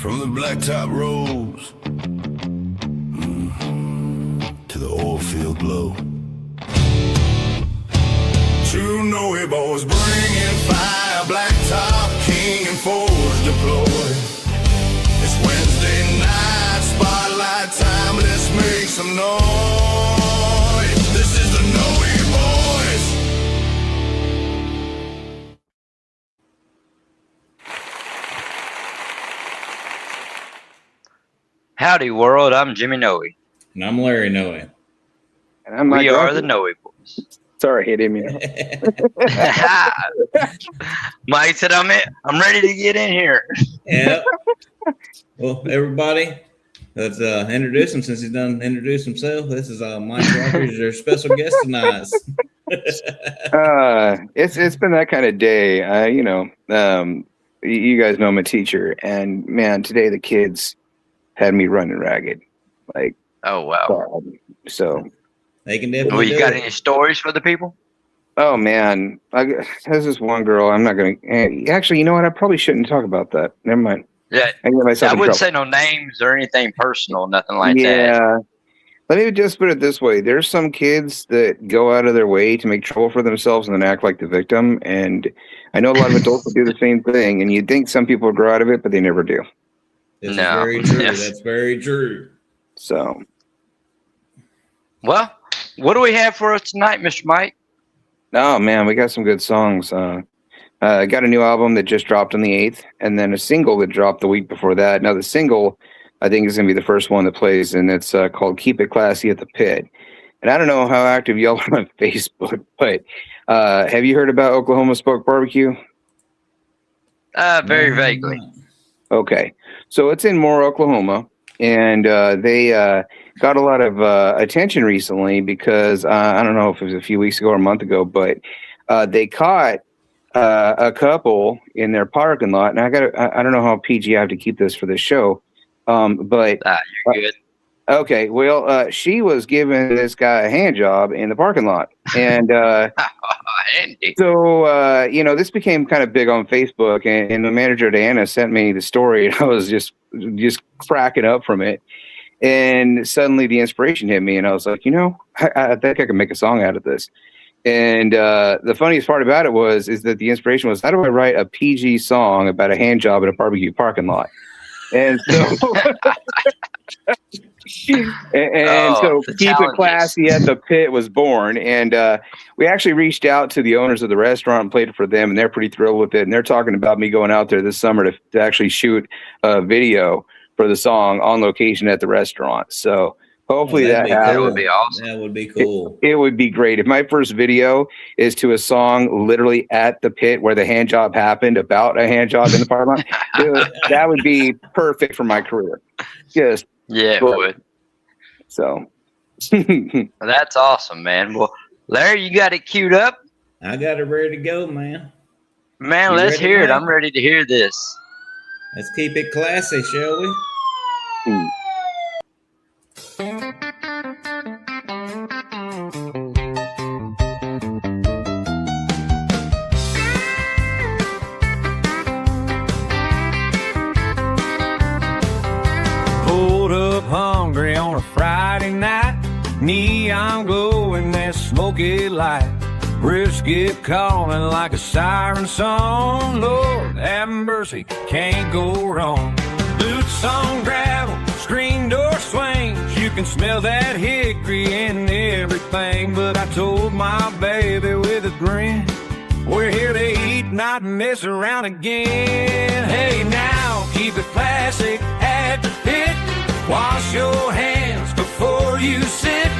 From the blacktop roads to the oil field glow. Two Noey boys bringing fire, blacktop king and force deployed. It's Wednesday night, spotlight time, let's make some noise. This is the Noey boys. Howdy world, I'm Jimmy Noey. And I'm Larry Noey. And I'm Mike We are Rocky. the Noey boys. Sorry, hit him. Mike said I'm ready to get in here. Yep. Well, everybody, let's introduce him since he's done introduced himself. This is Mike Rocky, your special guest tonight. It's been that kind of day. You guys know I'm a teacher, and man, today the kids had me running ragged. Like, Oh wow. So They can definitely. Well, you do got it. any stories for the people? oh man, there's this one girl. I'm not gonna. Actually, you know what? I probably shouldn't talk about that. Never mind. Yeah, I get myself I in wouldn't trouble. say no names or anything personal, nothing like that. Yeah. Let me just put it this way. There's some kids that go out of their way to make trouble for themselves and then act like the victim. And I know a lot of adults will do the same thing. And you'd think some people grow out of it, but they never do. This is No. very true. Yes. That's very true. So, Well, what do we have for us tonight, Mr. Mike? oh man, we got some good songs. I got a new album that just dropped on the 8th, and then a single that dropped the week before that. Now, the single, I think, is going to be the first one that plays, and it's called Keep It Classy at the Pit. And I don't know how active y'all are on Facebook, but have you heard about Oklahoma Spoke Barbecue? Very vaguely. Okay. So it's in Moore, Oklahoma, and they got a lot of attention recently because I don't know if it was a few weeks ago or a month ago, but they caught a couple in their parking lot. And I don't know how PG I have to keep this for this show, but You're good. okay. Well, she was giving this guy a hand job in the parking lot, and Andy. so, this became kind of big on Facebook, and the manager, Diana, sent me the story, and I was just cracking up from it. And suddenly the inspiration hit me, and I was like, I think I can make a song out of this. And the funniest part about it is that the inspiration was, how do I write a PG song about a hand job in a barbecue parking lot? And so... so the Keep It challenges. Classy at the Pit was born, and we actually reached out to the owners of the restaurant and played it for them, and they're pretty thrilled with it, and they're talking about me going out there this summer to actually shoot a video for the song on location at the restaurant. So hopefully That'd that be That happens. would be awesome. That would be cool. It would be great if my first video is to a song literally at the pit where the hand job happened, about a hand job in the parking lot. Dude, that would be perfect for my career. Just Yeah, it Right. would. so. That's awesome, man. Well, Larry, you got it queued up? I got it ready to go, man. Man, You let's ready, hear it. Mike? I'm ready to hear this. Let's keep it classy, shall we? Pulled up hungry on a Friday night, neon glowing that smoky light, brisket calling like a siren song. Lord have mercy, can't go wrong. Boots on gravel, screen door swings, you can smell that hickory and everything. But I told my baby with a grin, we're here to eat, not mess around again. Hey now, keep it classic at the pit. Wash your hands before you sit.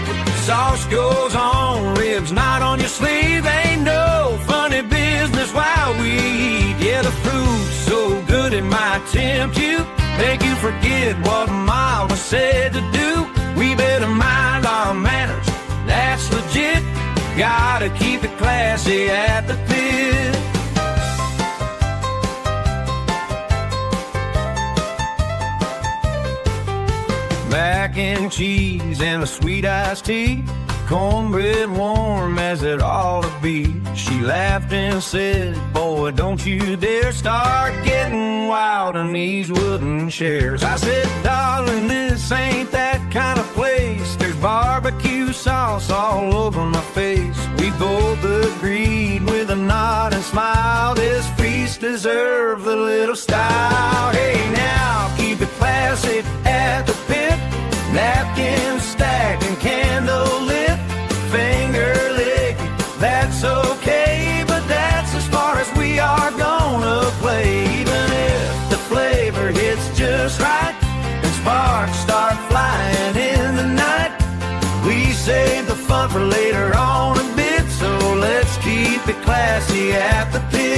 Sauce goes on, ribs not on your sleeve. Ain't no funny business while we eat. Yeah, the food's so good it might tempt you, make you forget what Mama said to do. We better mind our manners, that's legit. Gotta keep it classy at the pit. Mac and cheese and a sweet iced tea, cornbread warm as it ought to be. She laughed and said, boy, don't you dare start getting wild on these wooden chairs. I said, darling, this ain't that kind of place. There's barbecue sauce all over my face. We both agreed with a nod and smile. This feast deserves a little style. Hey, now keep it classy at the pit. Napkins stacked and candle lit. Finger licking, that's okay, but that's as far as we are gonna play. Even if the flavor hits just right and sparks start flying in the night, we save the fun for later on a bit. So let's keep it classy at the pit.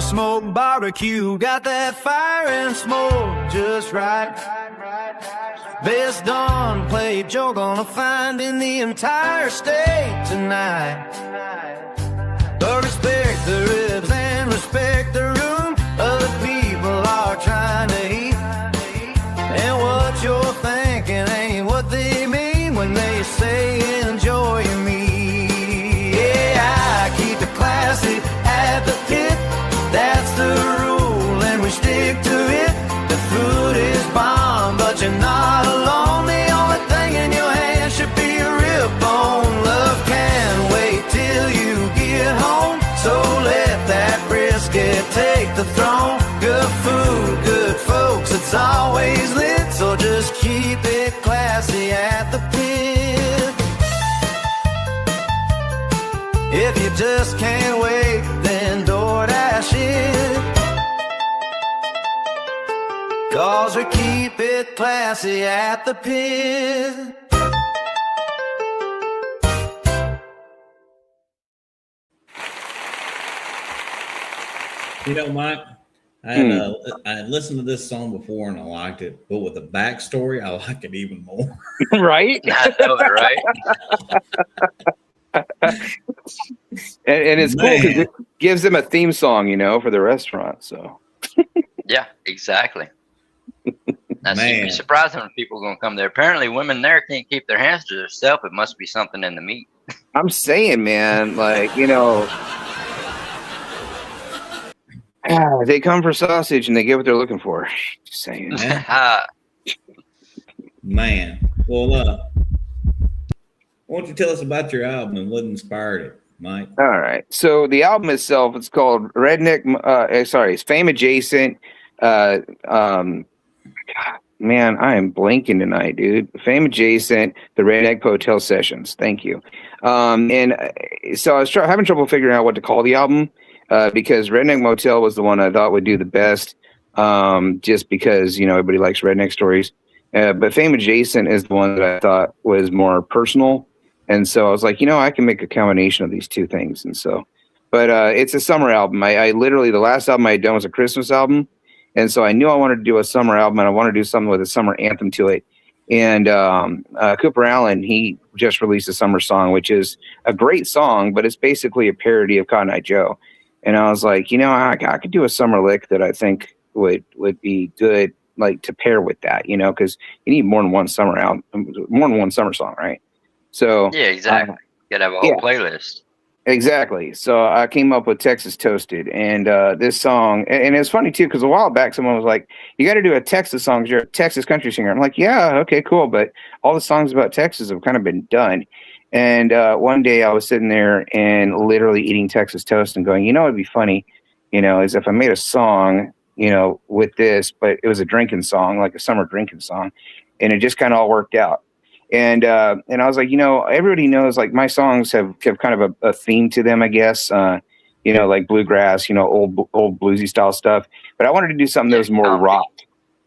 Smoke barbecue, got that fire and smoke just right. Best Dawn play you're gonna find in the entire state tonight. But respect the ribs and respect the room. Other people are trying to eat, and what you're thinking ain't what they mean when they say enjoy your meat. Yeah, I keep it classy at the pit. That's the rule, and we stick to it. The food is bomb, but you're not alone. The only thing in your hand should be a rib bone. Love can't wait till you get home, so let that brisket take the throne. Good food, good folks, it's always lit, so just keep it classy at the pit. If you just can't wait, then DoorDash it. 'Cause we keep it classy at the pit. You know, Mike, I had listened to this song before and I liked it, but with the backstory, I like it even more. Right? I know it, right? And it's cool because it gives them a theme song, you know, for the restaurant. So Yeah, exactly. That's Man. you'd be surprised when people are gonna come there. Apparently, women there can't keep their hands to themselves. It must be something in the meat. I'm saying, man, like, you know, they come for sausage and they get what they're looking for. Just saying. Man. Well, why don't you tell us about your album and what inspired it, Mike? All right. So the album itself, it's called it's Fame Adjacent. Man, I am blanking tonight, dude. Fame Adjacent, the Redneck Motel Sessions. Thank you. So I was having trouble figuring out what to call the album because Redneck Motel was the one I thought would do the best, just because, you know, everybody likes redneck stories. But Fame Adjacent is the one that I thought was more personal. And so I was like, you know, I can make a combination of these two things. And so, but it's a summer album. I literally, the last album I had done was a Christmas album. And so I knew I wanted to do a summer album and I wanted to do something with a summer anthem to it. And Cooper Allen, he just released a summer song, which is a great song, but it's basically a parody of Cotton Eye Joe. And I was like, you know, I could do a summer lick that I think would be good, like to pair with that, you know, because you need more than one summer album, more than one summer song, right? So Yeah, exactly. You gotta have a whole playlist. Exactly. So I came up with Texas Toasted, and this song, and it's funny too, because a while back someone was like, you got to do a Texas song because you're a Texas country singer. I'm like, yeah, okay, cool. But all the songs about Texas have kind of been done. And one day I was sitting there and literally eating Texas toast and going, you know, it'd be funny, you know, is if I made a song, you know, with this, but it was a drinking song, like a summer drinking song. And it just kind of all worked out. And I was like, you know, everybody knows like my songs have kind of a theme to them, I guess, you know, like bluegrass, you know, old bluesy style stuff. But I wanted to do something that was more rock.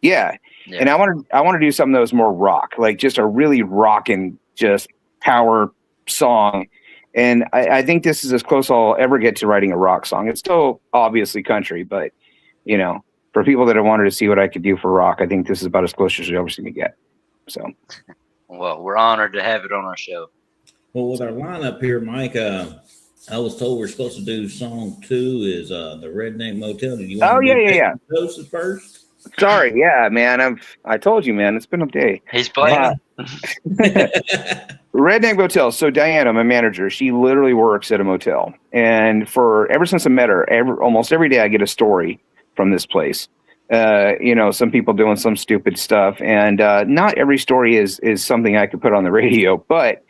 Yeah. And I wanted to do something that was more rock, like just a really rockin' just power song. And I think this is as close I'll ever get to writing a rock song. It's still obviously country, but, you know, for people that have wanted to see what I could do for rock, I think this is about as close as you're ever going to get. So. Well, we're honored to have it on our show. Well, with our lineup here, Mike, I was told we're supposed to do song 2 is the Redneck Motel. Did you want to do Toast first? Sorry, yeah, man. I told you, man. It's been a day. He's playing. Redneck Motel. So Diana, my manager, she literally works at a motel, and ever since I met her, almost every day I get a story from this place. Some people doing some stupid stuff, and not every story is something I could put on the radio. But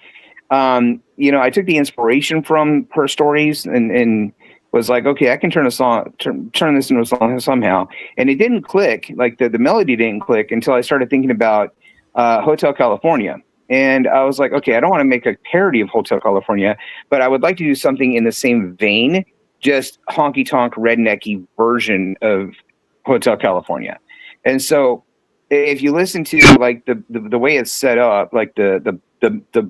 I took the inspiration from her stories and was like, okay, I can turn this into a song somehow. And it didn't click, like the melody didn't click until I started thinking about Hotel California. And I was like, okay, I don't want to make a parody of Hotel California, but I would like to do something in the same vein, just honky-tonk rednecky version of Hotel California. And so if you listen to like the way it's set up, like the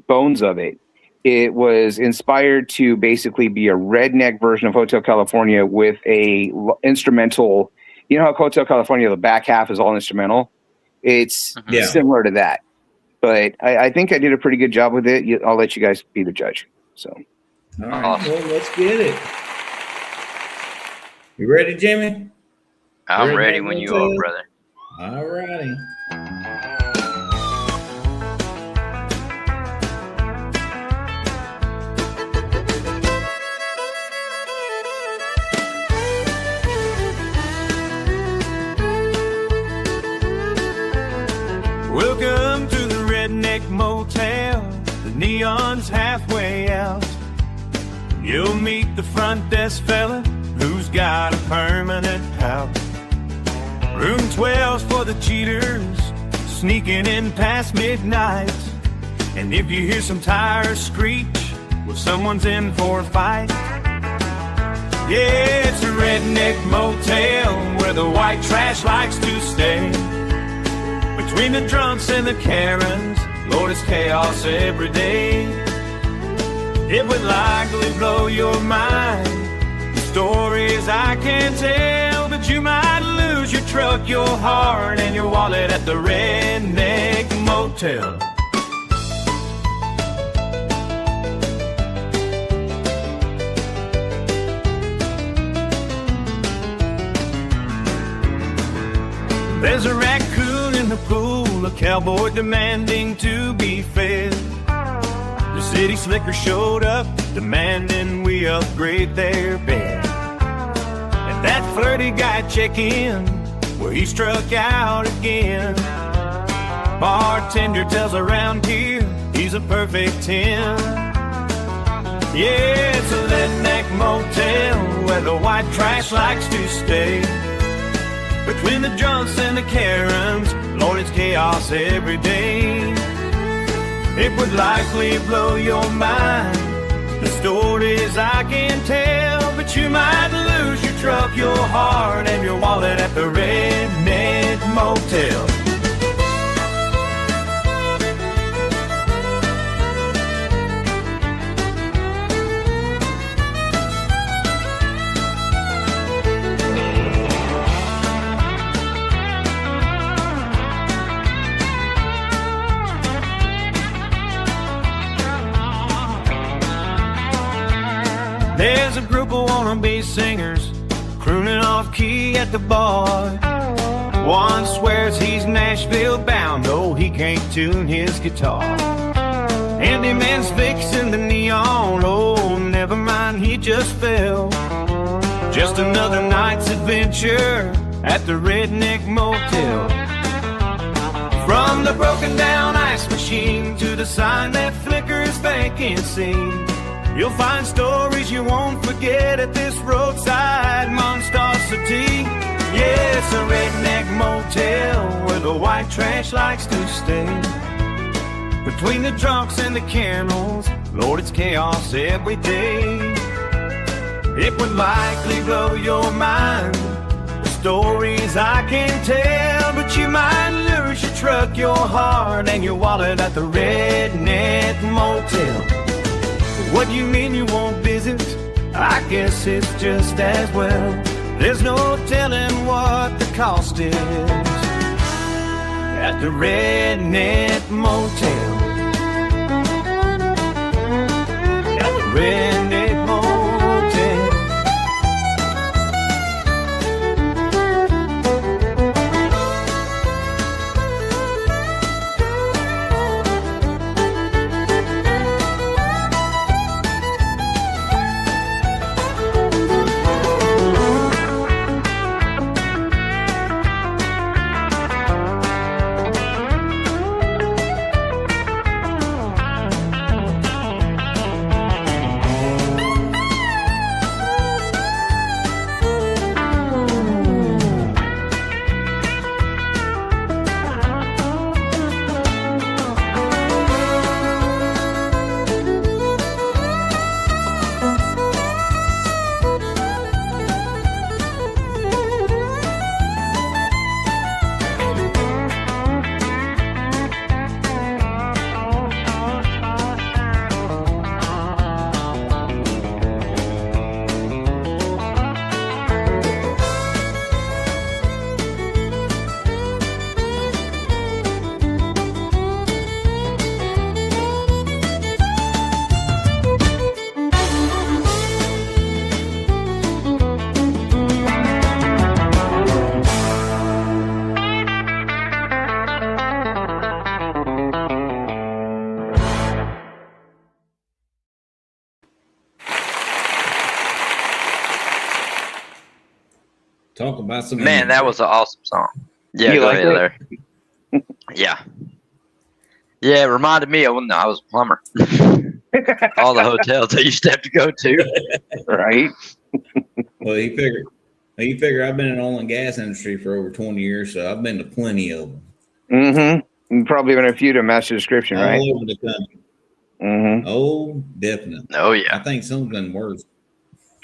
bones of it, it was inspired to basically be a redneck version of Hotel California with a instrumental. You know how Hotel California, the back half is all instrumental? It's similar to that. But I think I did a pretty good job with it. I'll let you guys be the judge. So, all right, well, let's get it. You ready, Jimmy? I'm ready when you are, brother. All righty. Welcome to the Redneck Motel. The neon's halfway out. You'll meet the front desk fella who's got a permanent house. Room 12's for the cheaters, sneaking in past midnight. And if you hear some tires screech, well, someone's in for a fight. Yeah, it's a redneck motel where the white trash likes to stay. Between the drunks and the Karens, Lord, it's chaos every day. It would likely blow your mind, the stories I can tell, but you might lose your truck, your heart, and your wallet at the Redneck Motel. There's a raccoon in the pool, a cowboy demanding to be fed. The city slicker showed up, demanding we upgrade their bed. And that flirty guy check in, well, he struck out again. Bartender tells around here he's a perfect 10. Yeah, it's a redneck motel where the white trash likes to stay. Between the drunks and the Karens, Lord, it's chaos every day. It would likely blow your mind, the stories I can tell, but you might lose your truck, your heart, and your wallet at the Redneck Motel. There's a group of wannabe singers crooning off key at the bar. One swears he's Nashville bound, though he can't tune his guitar. Andy Man's fixing the neon, oh, never mind, he just fell. Just another night's adventure at the Redneck Motel. From the broken down ice machine to the sign that flickers vacancy, you'll find stories you won't forget at this roadside monstrosity. Yeah, it's a redneck motel where the white trash likes to stay. Between the drunks and the kennels, Lord, it's chaos every day. It would likely blow your mind, the stories I can tell, but you might lose your truck, your heart, and your wallet at the Redneck Motel. What do you mean you won't visit? I guess it's just as well. There's no telling what the cost is at the Redneck Motel. At the Redneck Motel. talk about some. Man, that was an awesome song. Yeah, You go like ahead, Larry. Yeah. Yeah, it reminded me of when I was a plumber. All the hotels I used to have to go to. Right? Well, you figure I've been in the oil and gas industry for over 20 years, so I've been to plenty of them. Mm-hmm. Probably been a few to match the description, All right? over the country. Mm-hmm. Oh, definitely. Oh, yeah. I think some of them worse.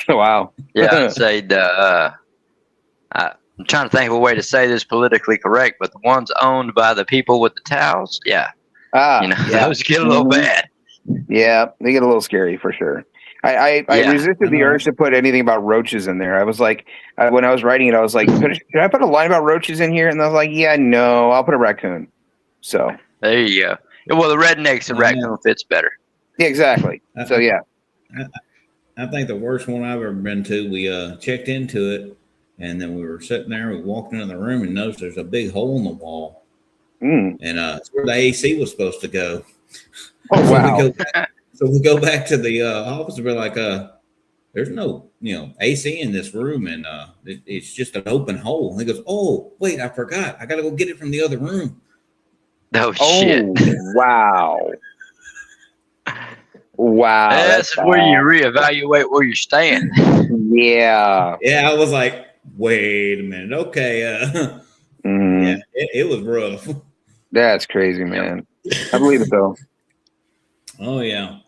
Wow. Yeah, I'd say I'm trying to think of a way to say this politically correct, but the ones owned by the people with the towels, yeah. Yeah. Those get a little bad. Yeah, they get a little scary for sure. I Yeah, resisted the urge to put anything about roaches in there. I was like, when I was writing it, I was like, should I put a line about roaches in here? And I was like, yeah, no, I'll put a raccoon. So There you go. Well, the rednecks and raccoon fits better. yeah, exactly. So yeah. I think the worst one I've ever been to, we checked into it, and then we were sitting there, we walked into the room and noticed there's a big hole in the wall. Mm. And it's where the AC was supposed to go. Oh, wow. So we go back to the office and we're like, there's no, AC in this room, and it's just an open hole. And he goes, oh, wait, I forgot. I got to go get it from the other room. Oh, shit. Wow. Wow. That's where you reevaluate where you're staying. Yeah. Yeah, I was like, wait a minute. Okay. Yeah, it was rough. That's crazy, man. I believe it, though. Oh, yeah.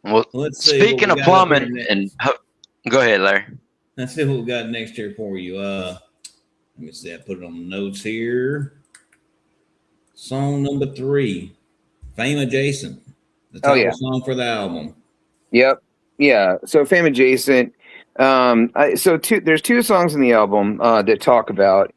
Well, Let's see speaking what of we got up plumbing, here and go ahead, Larry. Let's see what we got next here for you. Let me see. I put it on the notes here. Song number 3, Fame Adjacent. The title song for the album. Yep. Yeah. So Fame Adjacent. There's 2 songs in the album that talk about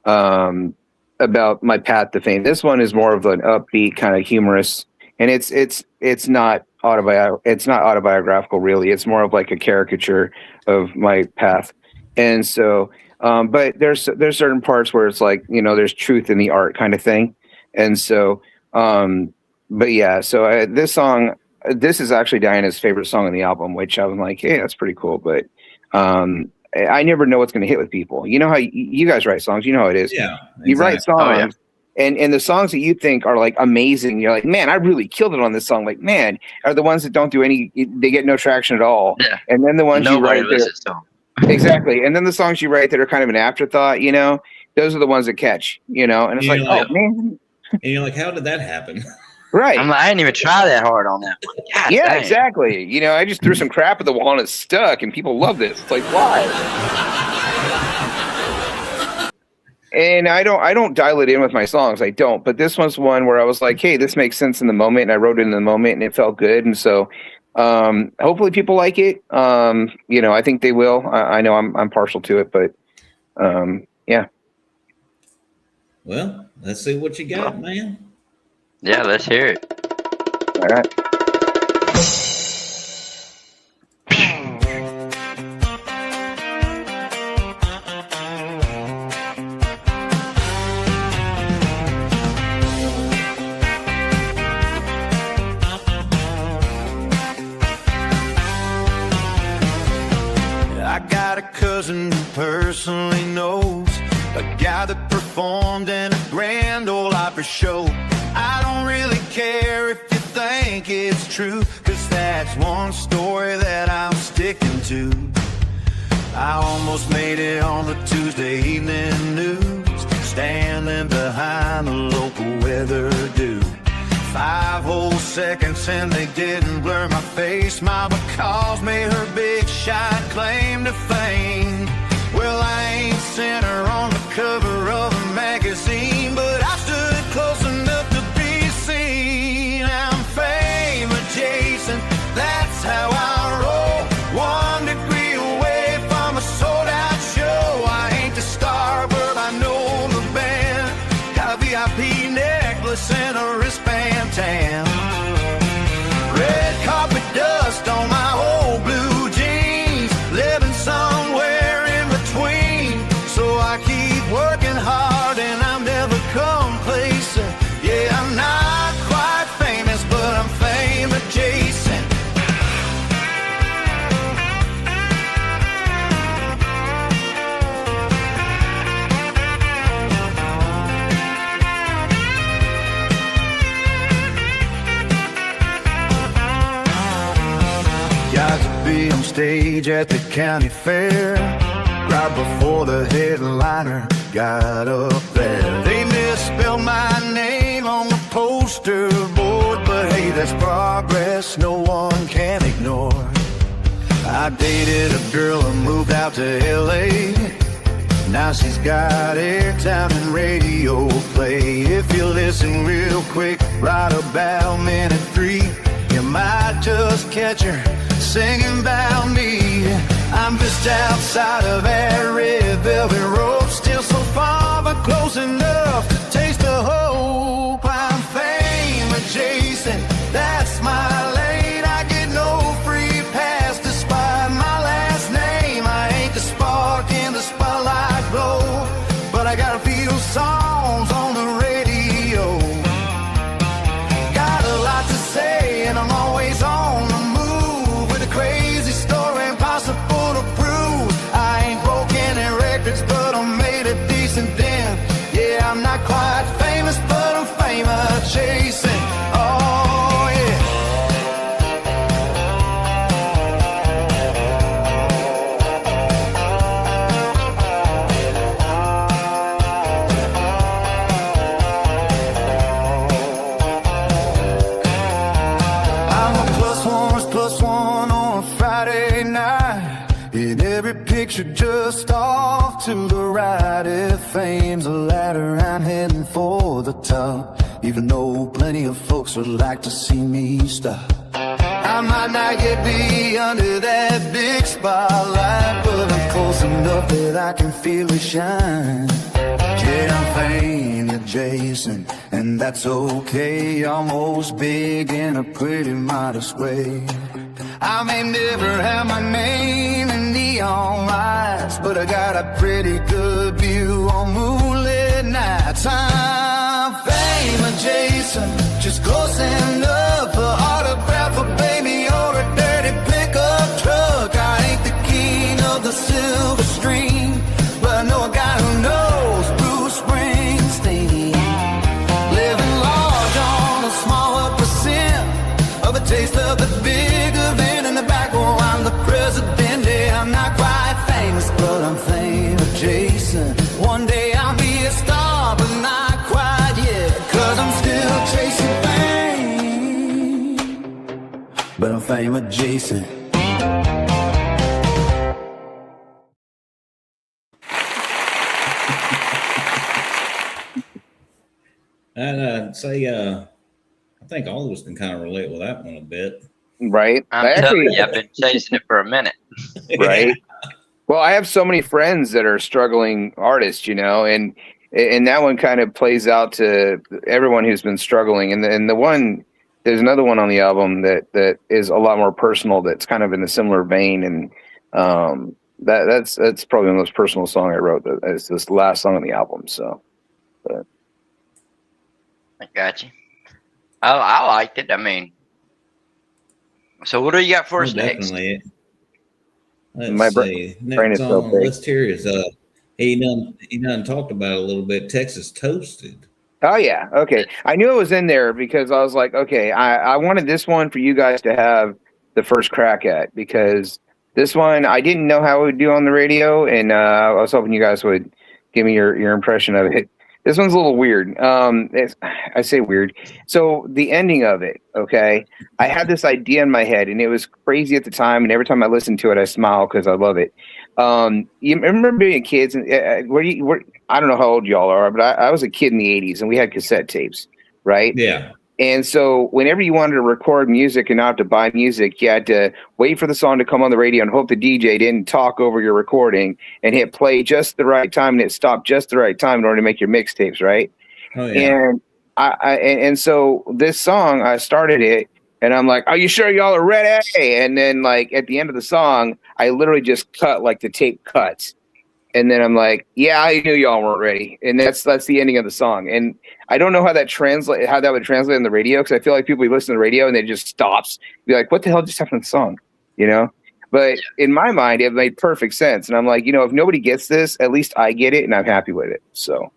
my path to fame. This one is more of an upbeat, kind of humorous, and it's not autobiographical really. It's more of like a caricature of my path. And so but there's certain parts where it's like, there's truth in the art kind of thing. And so but yeah, so this is actually Diana's favorite song on the album, which I was like, hey, that's pretty cool. But I never know what's going to hit with people. You know how you guys write songs. You know how it is. Yeah, exactly. You write songs, and the songs that you think are like amazing, you're like, man, I really killed it on this song. Like, man, are the ones that don't do they get no traction at all. Yeah. And then the ones Nobody you write listens to them. Exactly. And then the songs you write that are kind of an afterthought, those are the ones that catch, and it's Yeah, like, oh man. And you're like, how did that happen? Right. I'm like, I didn't even try that hard on that one. God Yeah, dang. exactly. I just threw some crap at the wall and it's stuck, and people love this. It's like, why? And I don't dial it in with my songs. I don't. But this one's one where I was like, hey, this makes sense in the moment, and I wrote it in the moment, and it felt good. And so, hopefully, people like it. I think they will. I know I'm partial to it, but yeah. Well, let's see what you got, man. Yeah, let's hear it. All right. I got a cousin who personally knows a guy that performed in a Grand Ole Opry show. I don't really care if you think it's true, 'cause that's one story that I'm sticking to. I almost made it on the Tuesday evening news, standing behind the local weather dude. 5 whole seconds and they didn't blur my face. Mama calls me her big shot claim to fame. Well, I ain't sent her on the cover of a magazine, but I stood close enough to be seen. I'm fame adjacent, that's how I roll. 1 degree away from a sold-out show. I ain't the star, but I know the band. Got a VIP necklace and a wristband tan. Red carpet dust on my old blue jeans. Living somewhere in between. So I keep working hard and I'm never complacent. Yeah, I'm not quite famous, but I'm fame adjacent. stage at the county fair, right before the headliner got up there. They misspelled my name on the poster board, but hey, that's progress no one can ignore. I dated a girl and moved out to LA. Now she's got airtime and radio play. If you listen real quick, right about minute 3, you might just catch her singing about me. I'm just outside of that red velvet rope, still so far but close enough to taste the hope. I'm fame adjacent, that's my lane. I get no free pass despite my last name. I ain't the spark in the spotlight glow, but I got a few songs on the radio. Got a lot to say and I'm always on the move, with a crazy story impossible to prove. I ain't broke any records, but I made a decent dent. Yeah, I'm not quite famous, but I'm famous chasing. Oh yeah. I'm a plus one on a Friday night. In every picture just off to the right. If fame's a ladder, I'm heading for the top, even though plenty of folks would like to see me stop. I might not get be under that big spotlight, but I'm close enough that I can feel it shine. Yeah, I'm fame adjacent, and that's okay. Almost big in a pretty modest way. I may never have my name in neon lights, but I got a pretty good view on moonlit nights. I'm fame adjacent, just close enough for autograph a baby or a dirty pickup truck. I ain't the king of the silver stream, but I know a guy who knows Bruce Springsteen. Living large on a smaller percent of a taste of the big event in the back. Oh, I'm the president. Yeah, I'm not quite famous, but I'm fame adjacent. One day I'll be a star, but not quite yet, 'cause I'm still chasing fame, but I'm fame adjacent. And I think all of us can kind of relate with that one a bit. Right. I'm telling you, I've been chasing it for a minute. Right. Well, I have so many friends that are struggling artists, you know, and that one kind of plays out to everyone who's been struggling. And the one, there's another one on the album that is a lot more personal, that's kind of in a similar vein. And that's probably the most personal song I wrote. It's this last song on the album. So, but. I got you. I liked it. I mean, so what do you got for us next? Definitely. My Let's see. brain Next is so on big. the list here is he done talked about it a little bit. Texas Toasted. Oh yeah, okay. I knew it was in there because I was like, okay, I wanted this one for you guys to have the first crack at, because this one I didn't know how it would do on the radio, and I was hoping you guys would give me your impression of it. This one's a little weird. I say weird. So the ending of it, okay, I had this idea in my head, and it was crazy at the time, and every time I listen to it, I smile because I love it. You remember being kids, and I don't know how old y'all are, but I was a kid in the 80s, and we had cassette tapes, right? Yeah. And so whenever you wanted to record music and not have to buy music, you had to wait for the song to come on the radio and hope the DJ didn't talk over your recording and hit play just the right time and it stopped just the right time in order to make your mixtapes, right? Oh, yeah. And so this song, I started it and I'm like, are you sure y'all are ready? And then like at the end of the song, I literally just cut like the tape cuts. And then I'm like, yeah, I knew y'all weren't ready. And that's the ending of the song. And I don't know how that would translate on the radio, because I feel like people listen to the radio and it just stops. Be like, what the hell just happened to the song? You know? But in my mind, it made perfect sense. And I'm like, you know, if nobody gets this, at least I get it and I'm happy with it. So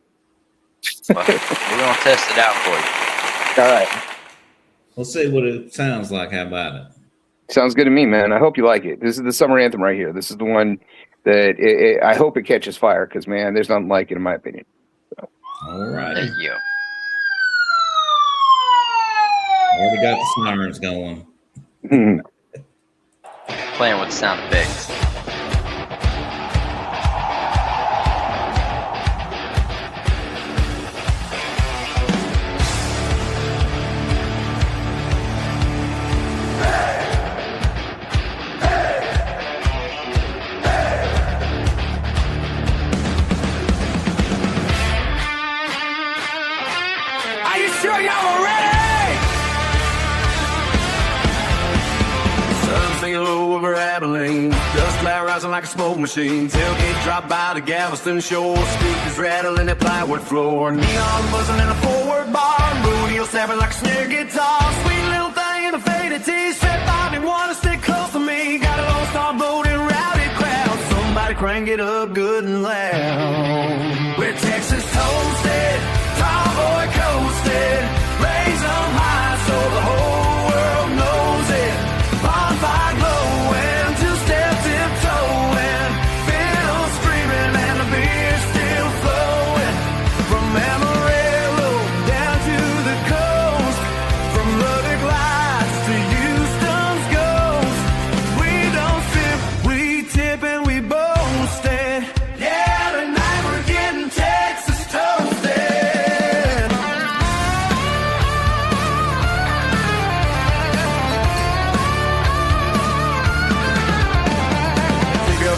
Well, we're gonna test it out for you. all right. We'll see what it sounds like. How about it? Sounds good to me, man. I hope you like it. This is the summer anthem right here. This is the one that I hope it catches fire because, man, there's nothing like it in my opinion. So. All right. Thank you. Already got the sirens going. Playing with sound effects. Are you sure y'all are ready? Sun sinking low over Abilene. Dust cloud rising like a smoke machine. Tailgate dropped by the Galveston shore. Speakers rattling that plywood floor. Neon buzzing in a forward bar. Rodeo snapping like a snare guitar. Sweet little thing in a faded tee. Said Bobby, wanna stick close to me. Got a lone star boat and rowdy crowd. Somebody crank it up good and loud. We're Texas toasted. Tall boy coasted. Raise 'em high so the whole world knows it. Bonfire glowing, two-step tiptoeing. Fiddle screaming and the beer still flowing. From Amarillo down to the coast. From Lubbock Lights to Houston's Ghost. We don't sip, we tip and we boasted. Yeah, tonight we're getting Texas toasted.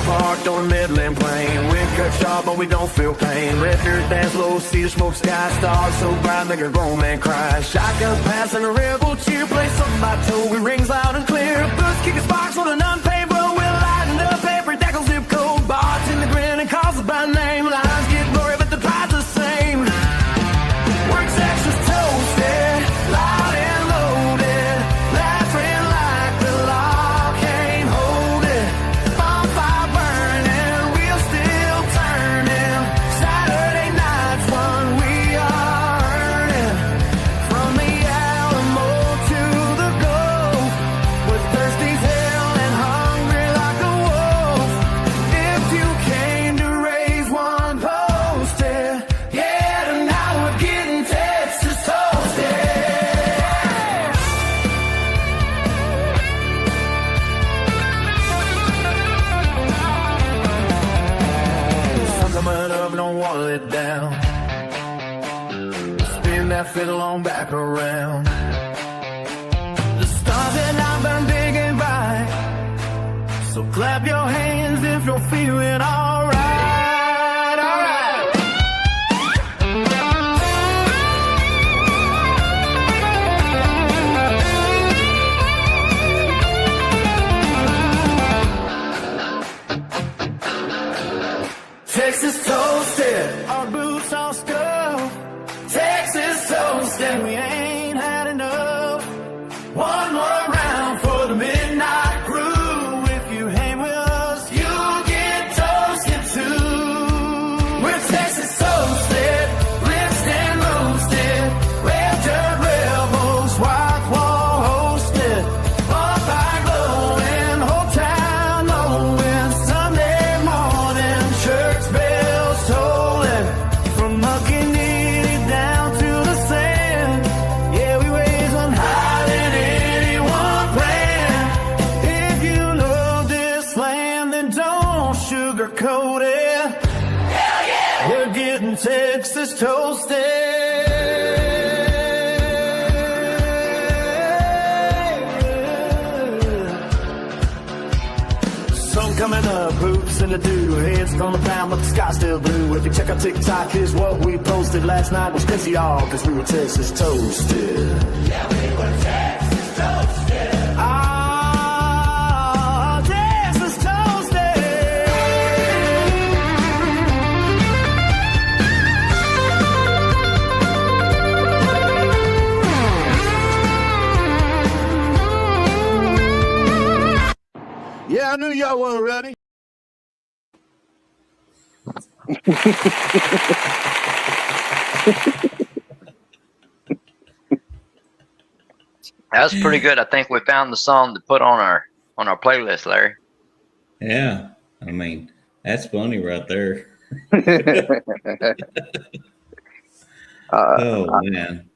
Parked on a Midland plain. Wind cut sharp, but we don't feel pain. Red dirt dance low, see the smoke sky. Stars so bright, make a grown man cry. Shotgun pass and a rebel cheer. Play something by Toby, rings loud and clear. Boots kick a sparks on an unpaved road. We're lighting up every deckle zip code. Barts in the grin and calls us by name. Lines get blurry, but the pride's the same. We're Texas toasted, loud and loaded. Laughing like the law can't hold it. Bonfire burning, wheels still turning. Saturday night's one we are earning. From the Alamo to the Gulf, we're thirsty as hell and hungry like a wolf. If you came to raise one posted, yeah, tonight we're getting Texas toasted. Sun coming up, don't want to let down. Spin that fiddle on back around. The stars at night burn big and bright. So clap your hands if you're feeling alright, alright. Texas toasted, our boots all scuffed. Texas toasted, we ain't had enough. One more round for the midnight crew. If you hang with us, you'll get toasted too. We're Texas toasted, blitzed and roasted. Red dirt rebels, white wall hosted. Bonfire glowing, whole town knowing. Sunday morning, church bells tolling. From Muckanee down to the sand. Yeah, we raise on higher than anyone planned. If you love this land, then don't sugarcoat it. Hell yeah! We're getting Texas toasted. Sun coming up, hoops in the dew. Heads gonna pound, but the sky's still blue. If you check our TikTok, here's what we posted. Last night was crazy, y'all, cause we were Texas toasted. Yeah, we were Texas toasted. Ah, Texas toasted. Yeah, I knew y'all weren't ready. That was pretty good. I think we found the song to put on our playlist, Larry. Yeah, I mean that's funny right there. Oh man,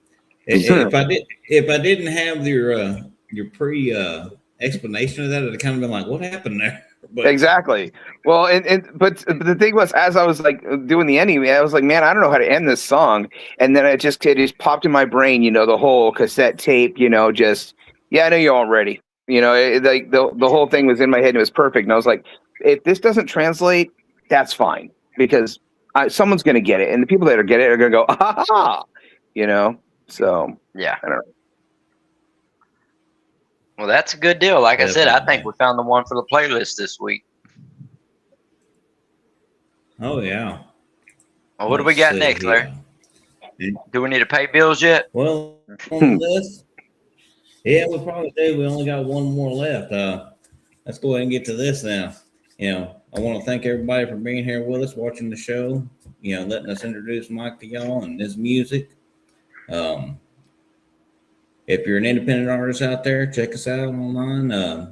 if I didn't have your pre explanation of that, I'd kind of been like, what happened there? But Exactly. Well, but the thing was, as I was like doing the ending, I was like, man, I don't know how to end this song. And then it just popped in my brain, the whole cassette tape, just, yeah, I know you're all ready. Like the whole thing was in my head and it was perfect. And I was like, if this doesn't translate, that's fine because someone's going to get it. And the people that are get it are going to go, ah, ha, so Yeah. I don't know. Well, that's a good deal. Like I said, I think we found the one for the playlist this week. oh yeah. Well, what do we got next, Larry? Do we need to pay bills yet? Well, on this, yeah, we probably do. We only got one more left. Let's go ahead and get to this now. I want to thank everybody for being here with us, watching the show. Letting us introduce Mike to y'all and his music. If you're an independent artist out there, check us out online.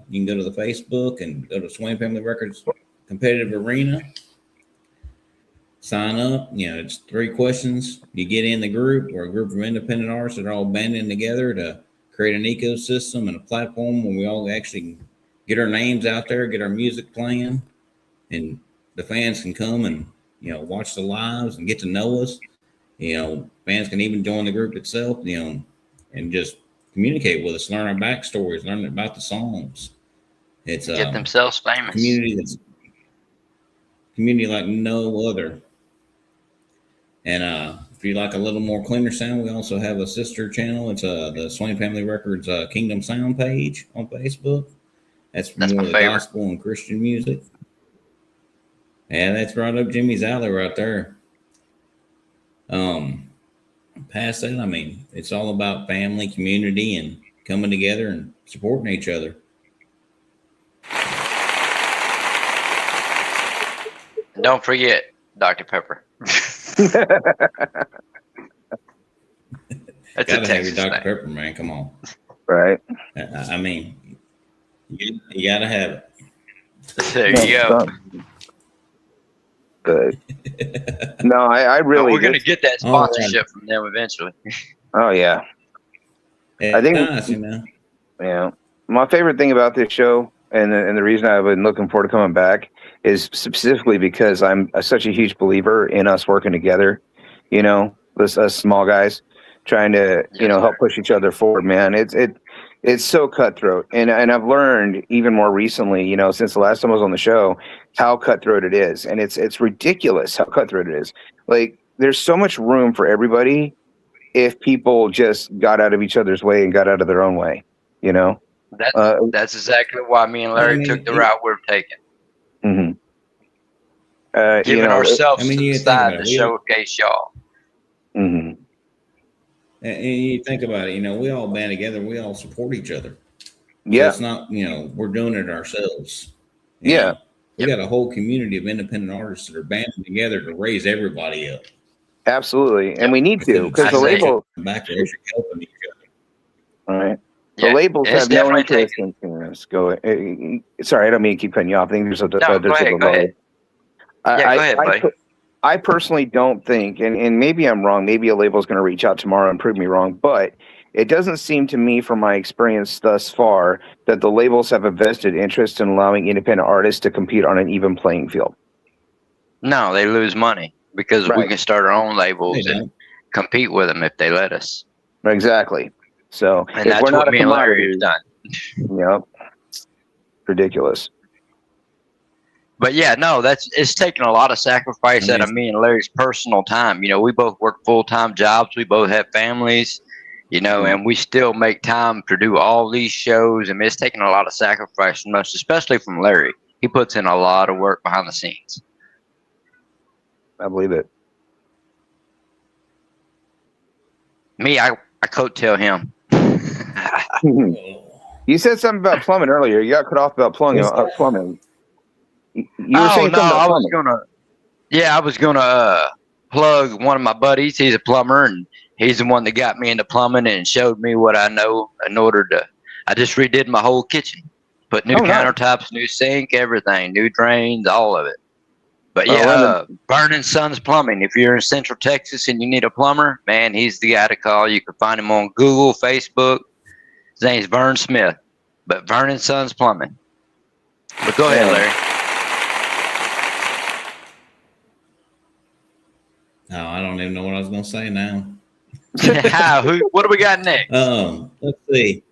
You can go to the Facebook and go to Swain Family Records Competitive Arena. Sign up. It's 3 questions. You get in the group. We're a group of independent artists that are all banding together to create an ecosystem and a platform where we all actually get our names out there, get our music playing, and the fans can come and watch the lives and get to know us. Fans can even join the group itself. And just communicate with us, learn our backstories, learn about the songs. It's Get themselves famous. Community like no other. And if you like a little more cleaner sound, we also have a sister channel. It's the Swain Family Records Kingdom Sound page on Facebook. That's more my the favorite. gospel and Christian music. Yeah, that's right up Jimmy's alley right there. Past that, I mean, it's all about family, community, and coming together and supporting each other. And don't forget Dr. Pepper. That's Gotta a have your Texas Dr. thing. Pepper, man. Come on. Right. I mean, you gotta have it. There you go. Good. No, I really. We're gonna get that sponsorship from them eventually. Oh yeah. I think- nice, Yeah. My favorite thing about this show, and the reason I've been looking forward to coming back, is specifically because I'm such a huge believer in us working together. Us small guys trying to help push each other forward. Man, it's so cutthroat, and I've learned even more recently, since the last time I was on the show, how cutthroat it is, and it's ridiculous how cutthroat it is. Like, there's so much room for everybody if people just got out of each other's way and got out of their own way. That's exactly why me and Larry took the route we're taking. Mm-hmm. Giving ourselves to the you side to showcase y'all. Mm-hmm. And you think about it, we all band together, we all support each other. Yeah. So it's not, we're doing it ourselves. Yeah. We got a whole community of independent artists that are banding together to raise everybody up. Absolutely. And we need to, because the label back there helping each other. All right. Yeah, the labels it's have no definitely interest in this. Go. Sorry, I don't mean to keep cutting you off. I think there's a go ahead, go ahead. Go ahead, buddy. I personally don't think, and maybe I'm wrong, maybe a label is going to reach out tomorrow and prove me wrong, but it doesn't seem to me, from my experience thus far, that the labels have a vested interest in allowing independent artists to compete on an even playing field. No, they lose money because we Right. can start our own labels and compete with them if they let us. Exactly. So And if that's we're not what a me and Larry commodity, have done. yep, ridiculous. But yeah, no, it's taking a lot of sacrifice out of me and Larry's personal time. We both work full-time jobs. We both have families, and we still make time to do all these shows. I mean, it's taking a lot of sacrifice from us, especially from Larry. He puts in a lot of work behind the scenes. I believe it. Me, I coattail him. You said something about plumbing earlier. You got cut off about plumbing. You were saying something about plumbing. I was gonna plug one of my buddies. He's a plumber, and he's the one that got me into plumbing and showed me what I know I just redid my whole kitchen. Put new countertops, new sink, everything, new drains, all of it. But yeah, Vernon Sons Plumbing. If you're in Central Texas and you need a plumber, man, he's the guy to call. You can find him on Google, Facebook. His name's Vern Smith. But Vernon Sons Plumbing. But go ahead, Larry. Oh, I don't even know what I was going to say now. What do we got next? Let's see.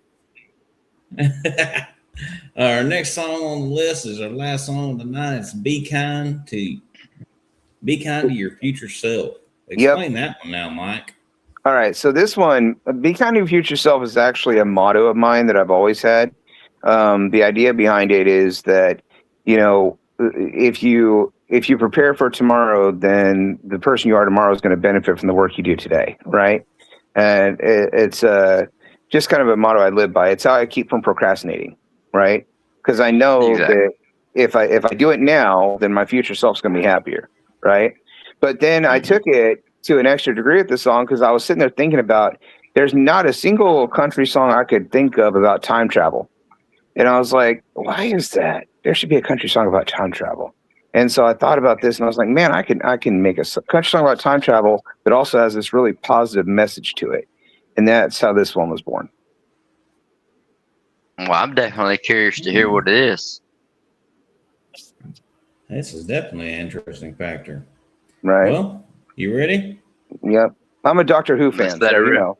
Our next song on the list is our last song of the night. It's Be Kind to Your Future Self. Explain that one now, Mike. All right. So this one, Be Kind to Your Future Self, is actually a motto of mine that I've always had. The idea behind it is that, if you prepare for tomorrow, then the person you are tomorrow is going to benefit from the work you do today. Right. And it's just kind of a motto I live by. It's how I keep from procrastinating. Right. Because I know that if I do it now, then my future self's going to be happier. Right. But then I took it to an extra degree with the song, because I was sitting there thinking about, there's not a single country song I could think of about time travel. And I was like, why is that? There should be a country song about time travel. And so I thought about this, and I was like, man, I can make a country song about time travel that also has this really positive message to it. And that's how this one was born. Well, I'm definitely curious to hear what it is. This is definitely an interesting factor. Right. Well, you ready? Yep. I'm a Doctor Who fan. That so, you know.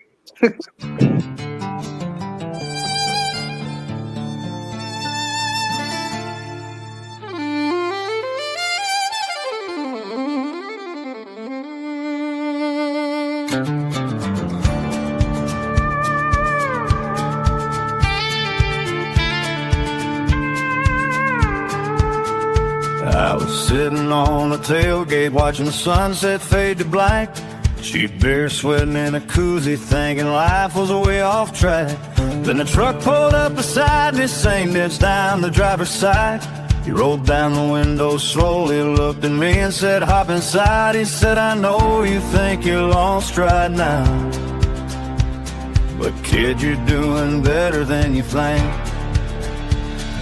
I was sitting on the tailgate watching the sunset fade to black. She'd bare sweating in a koozie, thinking life was a way off track. Then the truck pulled up beside me, same ditch down the driver's side. He rolled down the window slowly, looked at me and said, hop inside. He said, I know you think you're lost right now, but kid, you're doing better than you think.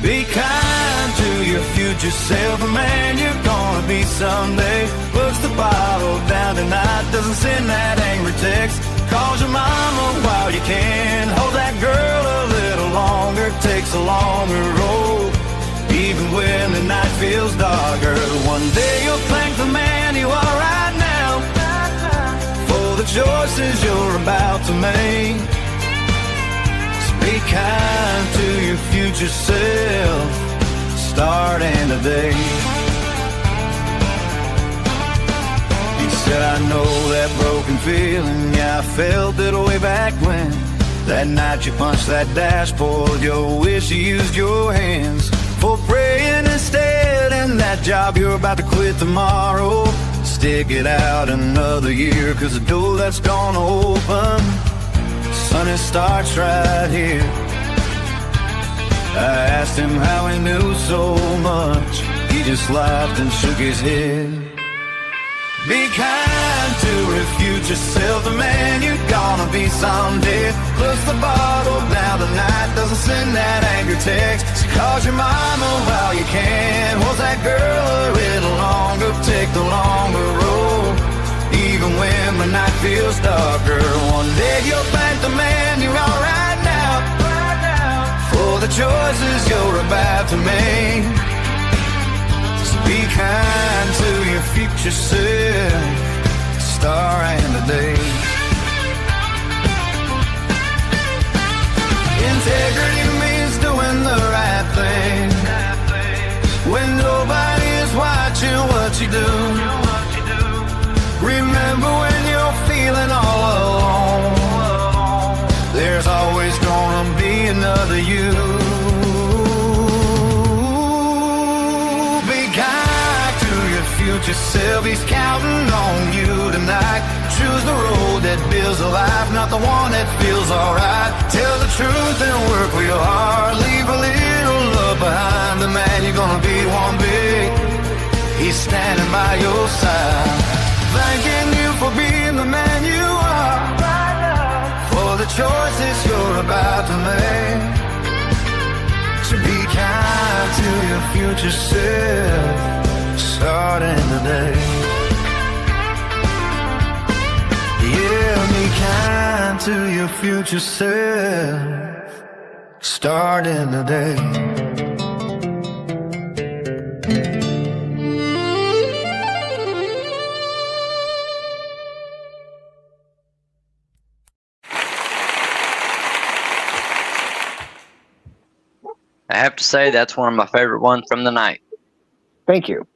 Be kind to your future self, man, you're gonna be someday. Puts the bottle down tonight, doesn't send that angry text. Calls your mama while you can, hold that girl a little longer. Takes a longer road, even when the night feels darker. One day you'll thank the man you are right now for the choices you're about to make. Be kind to your future self, starting today. He said, I know that broken feeling, yeah, I felt it way back when. That night you punched that dashboard, you wish you used your hands for praying instead. And that job you're about to quit tomorrow, stick it out another year, cause the door that's gonna open, son, it starts right here. I asked him how he knew so much, he just laughed and shook his head. Be kind to your future self, the man you're gonna be someday. Puts the bottle down tonight, doesn't send that angry text. She calls your mama while you can, holds that girl a little longer. Take the longer road, even when the night feels darker. One day you'll thank the man you are right now for the choices you're about to make. So be kind to your future self, starring today. Integrity means doing the right thing when nobody is watching what you do. Remember when you're feeling all alone, there's always gonna be another you. Be kind to your future self, he's counting on you tonight. Choose the road that builds a life, not the one that feels alright. Tell the truth and work with your heart, leave a little love behind. The man you're gonna be one big, he's standing by your side, thanking you for being the man you are. the choices you're about to make. So be kind to your future self, starting today. Yeah, be kind to your future self, starting today. I have to say that's one of my favorite ones from the night. Thank you.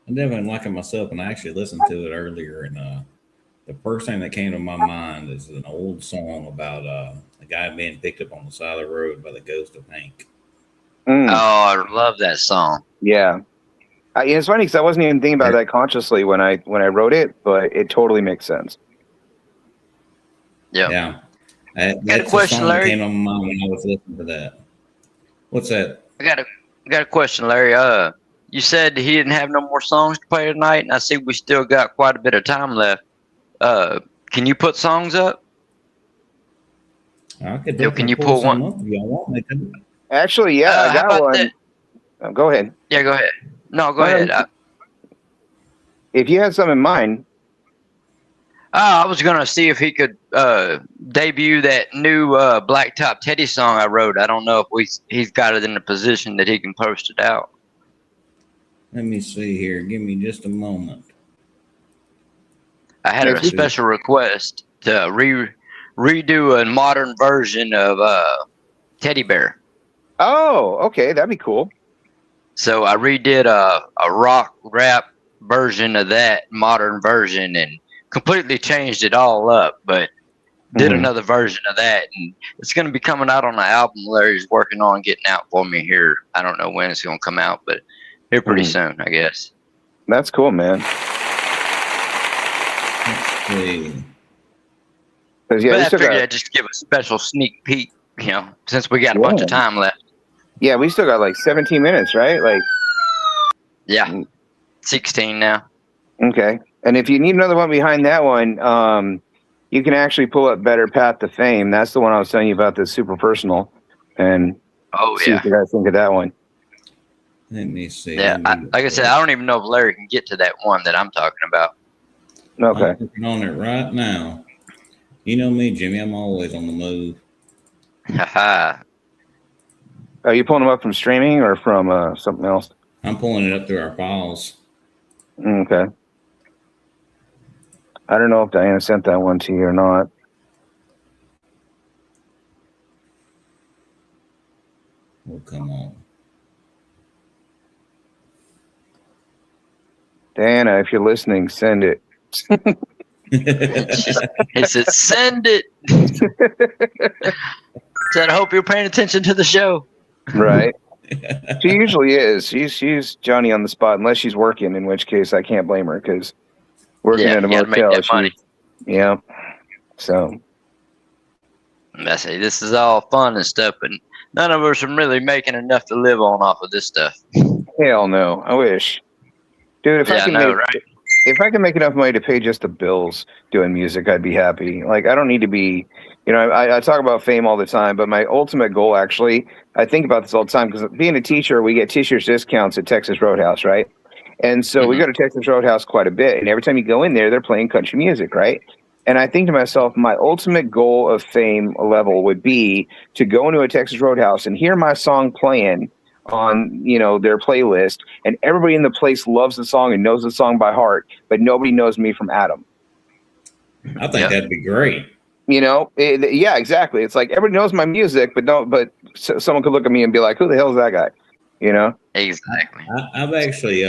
I definitely like it myself, and I actually listened to it earlier. And the first thing that came to my mind is an old song about a guy being picked up on the side of the road by the ghost of Hank. Mm, Oh, I love that song. yeah. It's funny because I wasn't even thinking about that consciously when I wrote it, but it totally makes sense. Yep. Yeah. Got a That's question, song that Larry? came to my mind when I was listening to that. What's that? I got a question, Larry. You said he didn't have no more songs to play tonight, and I see we still got quite a bit of time left. Can you put songs up? I could Yo, can definitely you pull pull some one? up if y'all want me to. Actually, yeah, I how got about one. that? Oh, go ahead. Yeah, go ahead. No, go ahead. If you have some in mind, I was gonna see if he could debut that new Blacktop Teddy song I wrote. I don't know if he's got it in a position that he can post it out. Let me see here. Give me just a moment. I had a special request to redo a modern version of Teddy Bear. oh, okay, that'd be cool. So I redid a rock rap version of that modern version and completely changed it all up, but did another version of that, and it's going to be coming out on the album Larry's working on getting out for me here. I don't know when it's going to come out, but here pretty soon, I guess. That's cool, man. Let's see. 'Cause, yeah, But we I still figured got, I'd just give a special sneak peek, since we got a bunch of time left. yeah, we still got like 17 minutes, right? Like, Yeah, 16 now. okay. And if you need another one behind that one, you can actually pull up Better Path to Fame. That's the one I was telling you about, the super personal, and see what you guys think of that one. Let me see. Yeah, like I said, I don't even know if Larry can get to that one that I'm talking about. Okay. I'm working on it right now. You know me, Jimmy. I'm always on the move. Haha. Are you pulling them up from streaming or from something else? I'm pulling it up through our files. Okay. I don't know if Diana sent that one to you or not. Oh, come on. Diana, if you're listening, send it. He said, send it. Said, I hope you're paying attention to the show. Right. She usually is. She's Johnny on the spot, unless she's working, in which case I can't blame her because working at a you gotta make motel. that money. Yeah. So. I say, this is all fun and stuff, but none of us are really making enough to live on off of this stuff. Hell no. I wish. Dude, if I can make enough money to pay just the bills doing music, I'd be happy. Like, I don't need to be, I talk about fame all the time, but my ultimate goal, actually, I think about this all the time, because being a teacher, we get teachers discounts at Texas Roadhouse, right? And so we go to Texas Roadhouse quite a bit, and every time you go in there, they're playing country music, right? And I think to myself, my ultimate goal of fame level would be to go into a Texas Roadhouse and hear my song playing on their playlist, and everybody in the place loves the song and knows the song by heart, but nobody knows me from Adam. I think that'd be great. Yeah, exactly. It's like everybody knows my music, but someone could look at me and be like, who the hell is that guy? Exactly. I've actually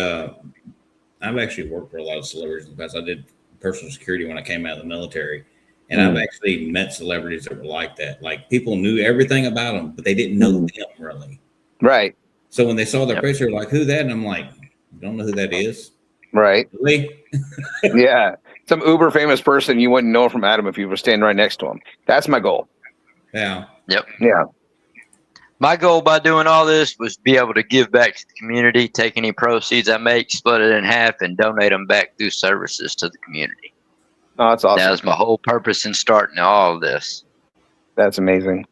worked for a lot of celebrities in the past. I did personal security when I came out of the military, and I've actually met celebrities that were like that. Like, people knew everything about them, but they didn't know them really. Right. So when they saw their picture, like, who that? And I'm like, you don't know who that is? Right. Really? Yeah. Some uber famous person you wouldn't know from Adam if you were standing right next to him. That's my goal. Yeah. Yep. Yeah. My goal by doing all this was be able to give back to the community, take any proceeds I make, split it in half, and donate them back through services to the community. Oh, that's awesome. That was my whole purpose in starting all of this. That's amazing.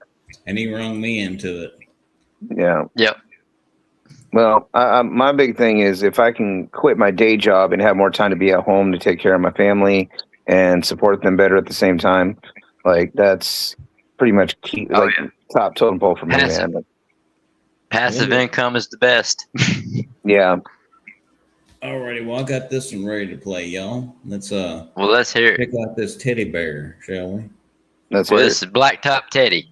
And he rung me into it. Yeah. Yep. Well, my big thing is if I can quit my day job and have more time to be at home to take care of my family and support them better at the same time, like that's pretty much key, top totem pole for me, man. Passive income is the best. Yeah. Alrighty, well, I got this one ready to play, y'all. Let's let's hear it. pick out this teddy bear, shall we? That's Well, it. this is Blacktop Teddy.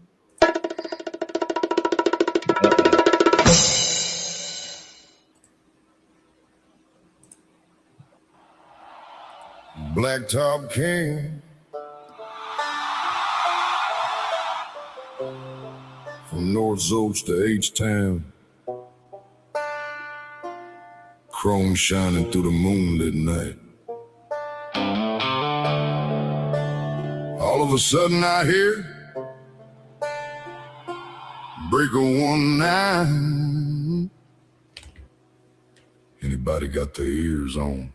Blacktop King. From North Zoach to H-Town. Chrome shining through the moonlit night. All of a sudden I hear Breaker 19. Anybody got their ears on?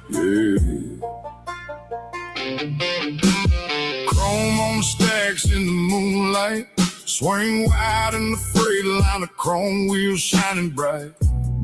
Yeah. Chrome on the stacks in the moonlight. Swain wide in the freight line of chrome wheels shining bright.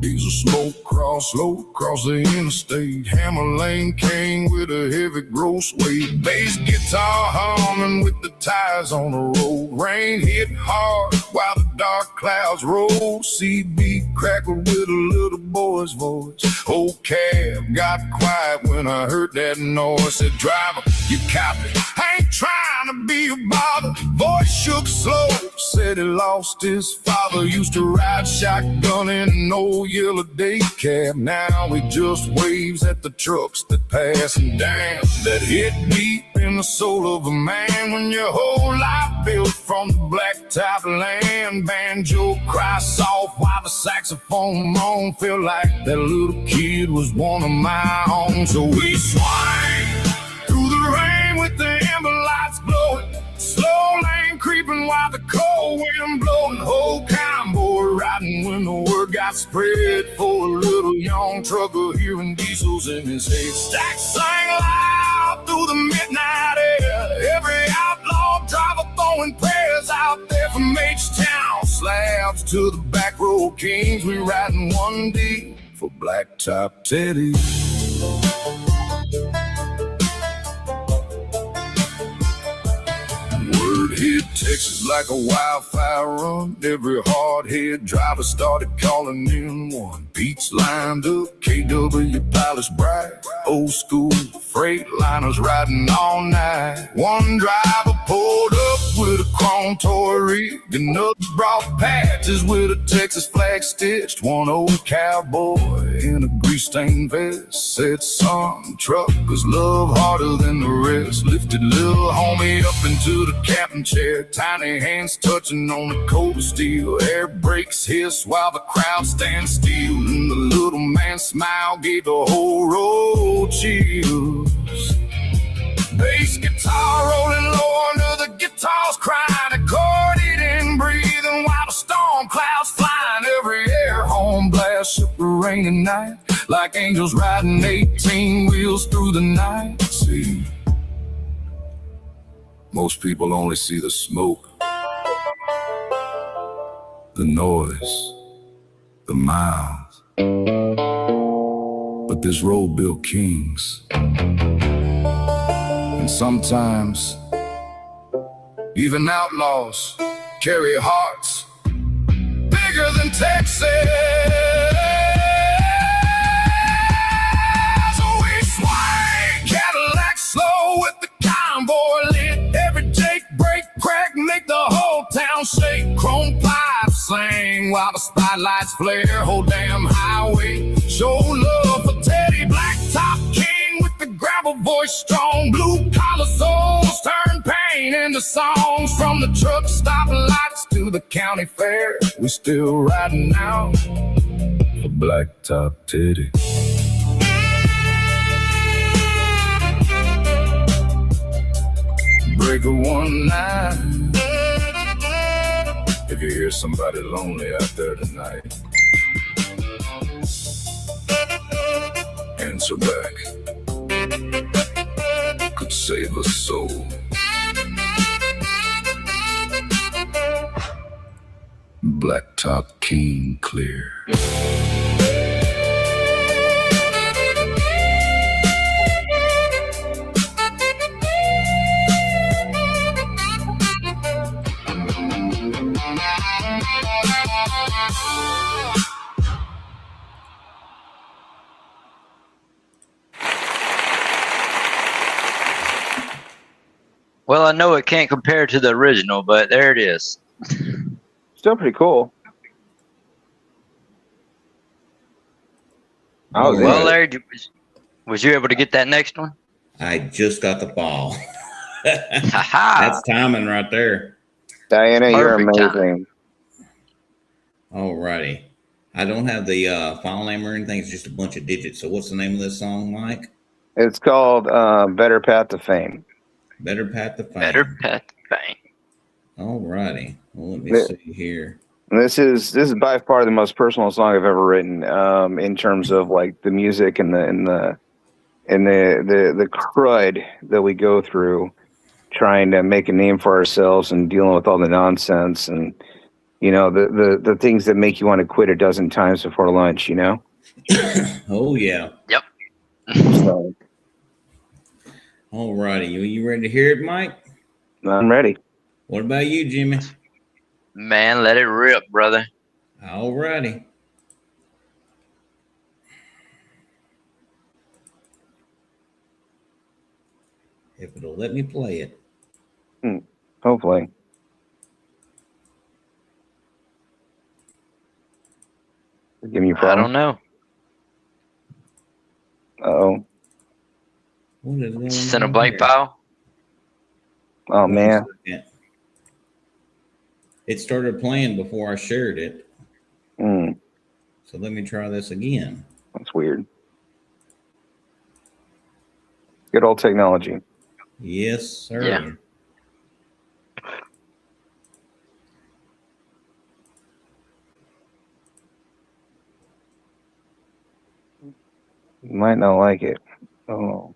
Diesel smoke slow across the interstate. Hammer lane king with a heavy gross weight. Bass guitar humming with the tires on the road. Rain hit hard while the dark clouds roll. CB crackled with a little boy's voice. Old cab got quiet when I heard that noise. Said, driver, you copy. I ain't trying to be a bother. Voice shook slow. Said he lost his father. Used to ride shotgun in an old yellow day cab. Now he just waves at the trucks that pass him down. That hit deep in the soul of a man when your whole life built from the blacktop land. Banjo cry soft while the saxophone moan. Feel like that little kid was one of my own. So we swing through the rain with the amber lights glowing. Slow lane creeping while the cold wind blowing. Whole convoy riding when the word got spread. For a little young trucker hearing diesels in his head. Stacks sang loud through the midnight air. Every outlaw driver throwing prayers out there from H-Town. Slabs to the back row kings. We riding one deep for Blacktop Teddy. Word hit Texas like a wildfire run. Every hard-head driver started calling in one. Pete's lined up, KW pilots bright. Old school freight liners riding all night. One driver pulled up with a chrome toy rig. Another brought patches with a Texas flag stitched. One old cowboy in a grease-stained vest said, son, truckers love harder than the rest. Lifted little homie up into the captain chair. Tiny hands touching on the cold steel. Air brakes hiss while the crowd stands still. And the little man's smile gave the whole road chills. Bass guitar rolling low under the guitar's crying. Accordion breathing while the storm clouds flying. Every air horn blast up the rainy night. Like angels riding 18 wheels through the night. See, most people only see the smoke, the noise, the miles. But this road built kings. And sometimes even outlaws carry hearts bigger than Texas. So we swing Cadillac slow with the convoy lit. Every Jake break crack make the whole town shake. Chrome pipes sing while the spotlights flare. Whole damn highway show love for Teddy. Blacktop king with the gravel voice strong. Blue collar souls turn pain into songs. From the truck stop lights to the county fair, we still riding out for Blacktop Teddy. Breaker 19. if you hear somebody lonely out there tonight, answer back. Could save a soul. Blacktop King Clear. Well, I know it can't compare to the original, but there it is. Still pretty cool. All Oh, Well, right. Larry, was you able to get that next one? I just got the ball. Ha That's timing right there. Diana, you're Perfect time. amazing. All righty. I don't have the file name or anything. It's just a bunch of digits. So what's the name of this song, Mike? It's called Better Path to Fame. Better Path to Fame. Better Pet Fame. All righty. Well, let me see here. This is by far the most personal song I've ever written, in terms of like the music and the crud that we go through trying to make a name for ourselves and dealing with all the nonsense and the things that make you want to quit a dozen times before lunch, Oh, yeah. Yep. So All righty. You ready to hear it, Mike? I'm ready. What about you, Jimmy? Man, let it rip, brother. All righty. If it'll let me play it. Hopefully. Give me a I problem. don't know. Uh-oh. What is going Send a on blank here? file. Oh, Wait a man. second. It started playing before I shared it. So let me try this again. That's weird. Good old technology. Yes, sir. Yeah. You might not like it. Oh.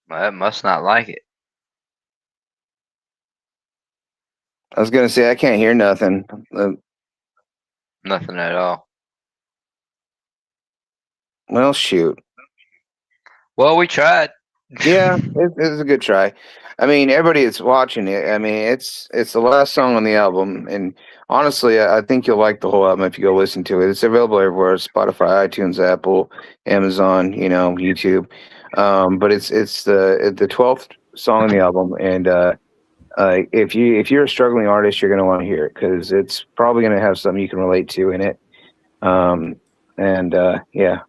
Well, it must not like it. I was gonna say I can't hear nothing. Nothing at all. Well, shoot. Well, we tried. Yeah, it's a good try. I mean, everybody that's watching it. I mean, it's the last song on the album, and honestly, I think you'll like the whole album if you go listen to it. It's available everywhere: Spotify, iTunes, Apple, Amazon, YouTube. But it's the 12th song on the album, and if you're a struggling artist, you're gonna want to hear it because it's probably gonna have something you can relate to in it. Yeah,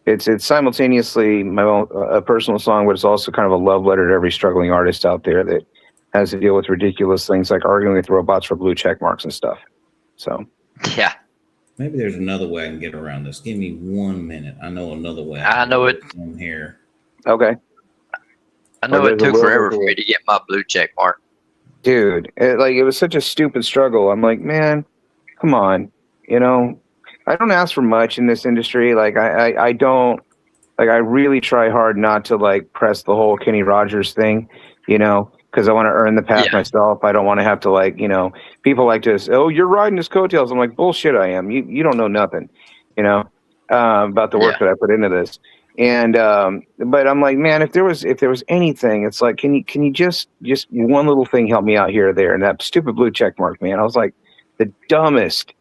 it's simultaneously my own a personal song, but it's also kind of a love letter to every struggling artist out there that has to deal with ridiculous things like arguing with robots for blue check marks and stuff. So Yeah. Maybe there's another way I can get around this. Give me 1 minute. I know another way. I know it. From here. okay, I know Well, it there's a took will forever to for me it. to get my blue check mark. dude, it was such a stupid struggle. I'm like, man, come on, I don't ask for much in this industry. Like I don't like I really try hard not to like press the whole Kenny Rogers thing, because I want to earn the path Yeah. myself. I don't want to have to like, people like to say, oh, you're riding his coattails. I'm like, bullshit, I am. You don't know nothing, about the work Yeah. that I put into this. And but I'm like, man, if there was anything, it's like, can you just one little thing help me out here or there? And that stupid blue check mark, man. I was like, the dumbest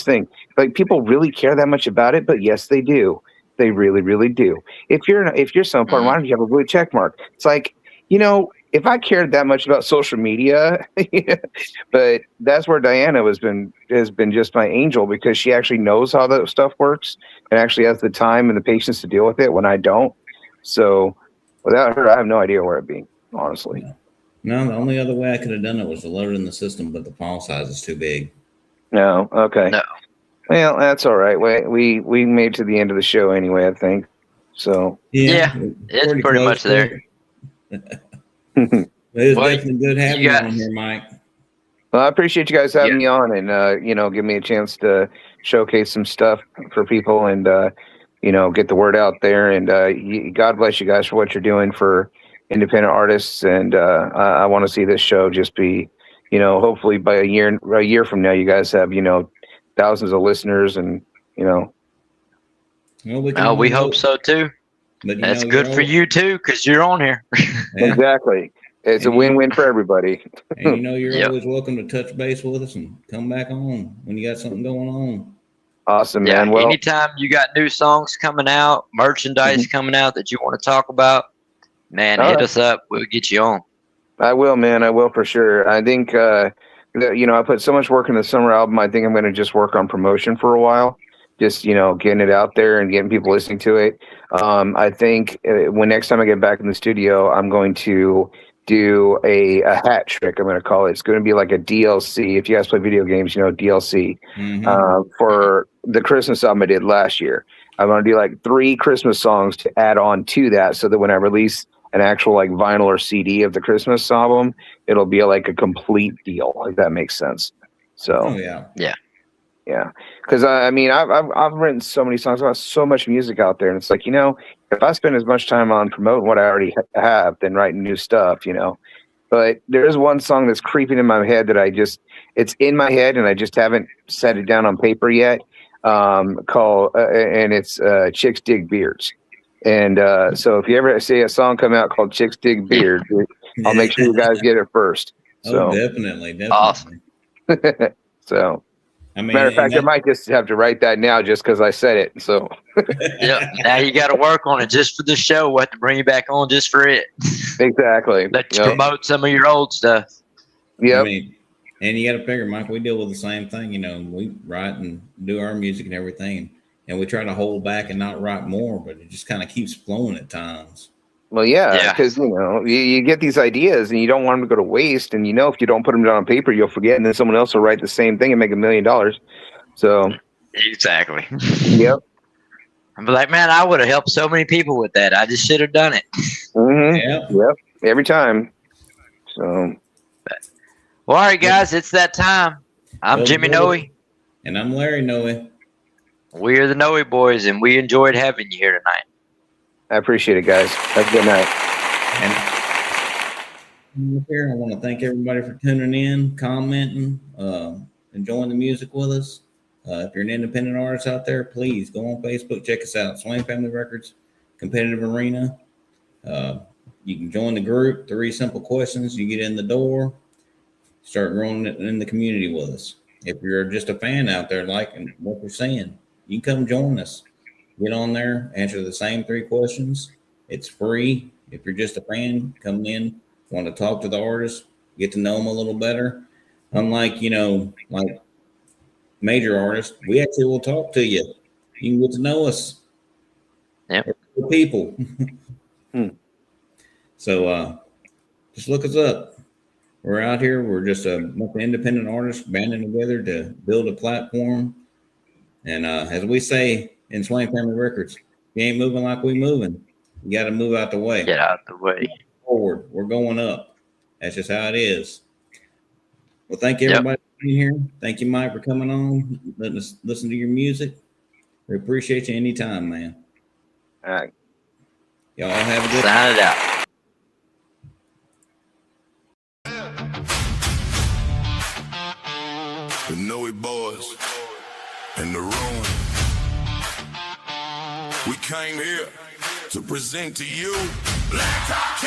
thing. Like, people really care that much about it, but yes, they do. They really, really do. If you're so important, why don't you have a blue check mark? It's like, if I cared that much about social media, but that's where Diana has been just my angel, because she actually knows how that stuff works and actually has the time and the patience to deal with it when I don't. So without her, I have no idea where I'd be, honestly. No, the only other way I could have done it was to load it in the system, but the file size is too big. No, okay. No. Well, that's all right. We made it to the end of the show anyway, I think. So Yeah, it's pretty much there. It was Well, definitely good having you on here, Mike. Well, I appreciate you guys having me on, and give me a chance to showcase some stuff for people, and get the word out there. And God bless you guys for what you're doing for independent artists. And I want to see this show just be, hopefully by a year from now, you guys have thousands of listeners, and Well, we hope so too. But that's good for you too, because you're on here. Yeah. Exactly. It's a win-win for everybody. And you're always welcome to touch base with us and come back on when you got something going on. Awesome, man. Well, anytime you got new songs coming out, merchandise coming out that you want to talk about, man, hit us up. We'll get you on. I will, man. I will for sure. I think, I put so much work in the summer album. I think I'm going to just work on promotion for a while. Just, getting it out there and getting people listening to it. I think when next time I get back in the studio, I'm going to do a hat trick, I'm going to call it. It's going to be like a DLC. If you guys play video games, DLC for the Christmas album I did last year. I'm going to do like 3 Christmas songs to add on to that, so that when I release an actual like vinyl or CD of the Christmas album, it'll be like a complete deal, if that makes sense. So yeah. Because I've written so many songs, I've got so much music out there, and it's like, if I spend as much time on promoting what I already have than writing new stuff, But there is one song that's creeping in my head that it's in my head, and I just haven't set it down on paper yet. Called and it's Chicks Dig Beards. And so if you ever see a song come out called Chicks Dig Beards, I'll make sure you guys get it first. So definitely. Awesome. So. Matter of fact, I might just have to write that now just because I said it. So now you got to work on it just for the show. We'll have to bring you back on just for it. Exactly. Let's promote some of your old stuff. Yeah. And you got to figure, Mike, we deal with the same thing. We write and do our music and everything, and we try to hold back and not write more, but it just kind of keeps flowing at times. Well, yeah, because you get these ideas and you don't want them to go to waste, and if you don't put them down on paper, you'll forget, and then someone else will write the same thing and make $1 million. So exactly. Yep. I'm like, man, I would have helped so many people with that. I just should have done it. Yep. Every time. So. Well, all right, guys, it's that time. I'm Jimmy Noey. And I'm Larry Noey. We are the Noey Boys, and we enjoyed having you here tonight. I appreciate it, guys. Have a good night. And here, I want to thank everybody for tuning in, commenting, enjoying the music with us. If you're an independent artist out there, please go on Facebook, check us out. Swain Family Records, Competitive Arena. You can join the group. 3 simple questions. You get in the door, start growing in the community with us. If you're just a fan out there liking what we're saying, you can come join us. Get on there, answer the same 3 questions. It's free. If you're just a fan, come in, want to talk to the artist, get to know them a little better. Unlike, like major artists, we actually will talk to you. You can get to know us. Yep. We're people. So just look us up. We're out here. We're just a bunch of independent artists banding together to build a platform. And as we say in Swain Family Records, if you ain't moving like we moving, you got to move out the way. Get out the way. Forward. We're going up. That's just how it is. Well, thank you, everybody, for being here. Thank you, Mike, for coming on, letting us listen to your music. We appreciate you anytime, man. All right. Y'all have a good Sign it out. The Noey boys in the room. We came here to present to you Black Top